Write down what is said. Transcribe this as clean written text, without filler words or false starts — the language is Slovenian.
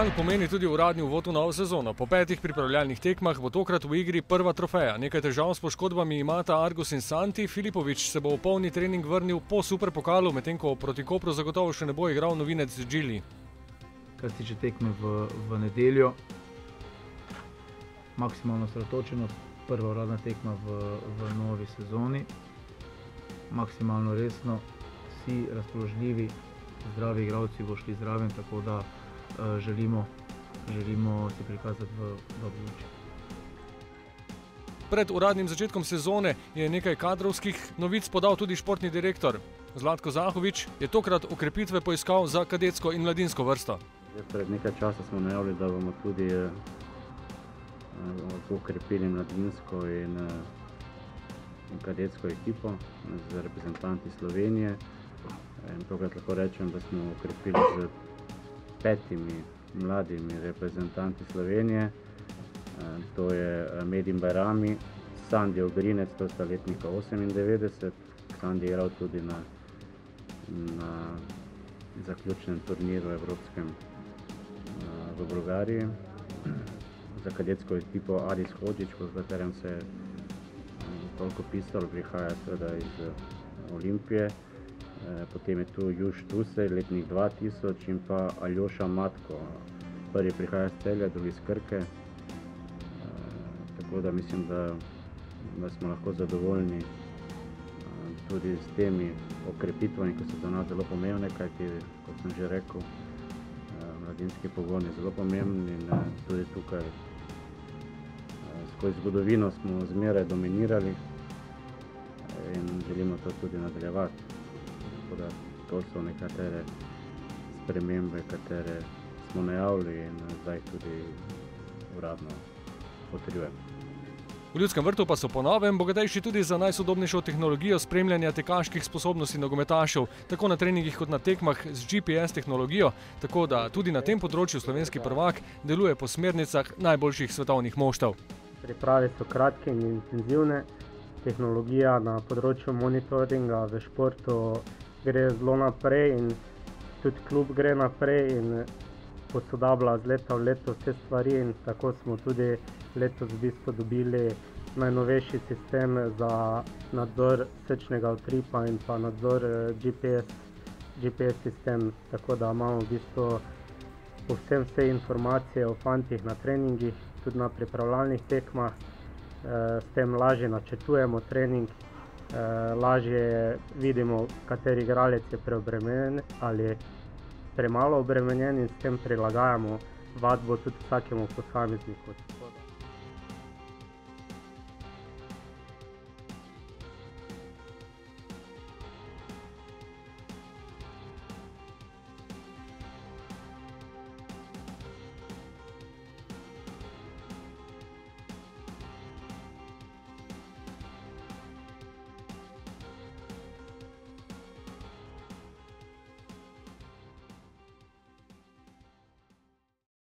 Dan pomeni tudi uradni uvod v novo sezono. Po 5 pripravljalnih tekmah bo tokrat v igri prva trofeja. Nekaj težav s poškodbami imata Argus in Santi. Filipović se bo v polni trening vrnil po superpokalu, medtem ko proti Kopru zagotovo še ne bo igral novinec Gili. Kar se tiče tekme v nedeljo, maksimalno osredotočenost, prva uradna tekma v novi sezoni, maksimalno resno, vsi razpoložljivi, zdravi igralci bo šli zraven, tako da želimo se prikazati v dobri luči. Pred uradnim začetkom sezone je nekaj kadrovskih novic podal tudi športni direktor. Zlatko Zahović je tokrat okrepitve poiskal za kadetsko in mladinsko vrsto. Pred nekaj časa smo najavili, da bomo tudi okrepili mladinsko in kadetsko ekipo z reprezentanti Slovenije. Tokrat lahko rečem, da smo okrepili z 5 mladimi reprezentanti Slovenije. To je Medin Bajrami, Sandi Ogrinec, to sta letnika 98. Sandi je igral tudi na zaključnem turniru evropskem v Bolgariji. Za kadetsko ekipo Aris Hodžić, po katerem se je toliko pisalo, prihaja seveda iz Olimpije. Potem je tu Juš Tusej, letnik 2000, in pa Aljoša Matko. Prvi prihaja iz Celja, drugi iz Krke. Tako da mislim, da smo lahko zadovoljni tudi s temi okrepitvami, ki so za nas zelo pomembne, kajti, kot sem že rekel, mladinski pogon je zelo pomemben in tudi tukaj skozi zgodovino smo zmeraj dominirali in želimo to tudi nadaljevati. Tako da to so nekatere spremembe, katere smo najavili in zdaj tudi uradno potrjujemo. V Ljudskem vrtu pa so po novem bogatejši tudi za najsodobnejšo tehnologijo spremljanja tekaških sposobnosti nogometašev, tako na treningih kot na tekmah z GPS tehnologijo, tako da tudi na tem področju slovenski prvak deluje po smernicah najboljših svetovnih moštev. Priprave so kratke in intenzivne. Tehnologija na področju monitoringa v športu gre zelo naprej in tudi klub gre naprej in posodablja z leta v leto vse stvari, in tako smo tudi letos v bistvu dobili najnovejši sistem za nadzor srčnega utripa in pa nadzor GPS sistem, tako da imamo v bistvu povsem vse informacije o fantih na treningih, tudi na pripravljalnih tekmah. S tem lažje načrtujemo trening, lažje vidimo, kateri igralec je preobremenjen ali premalo obremenjen, in s tem prilagajamo vadbo tudi vsakemu posamezniku.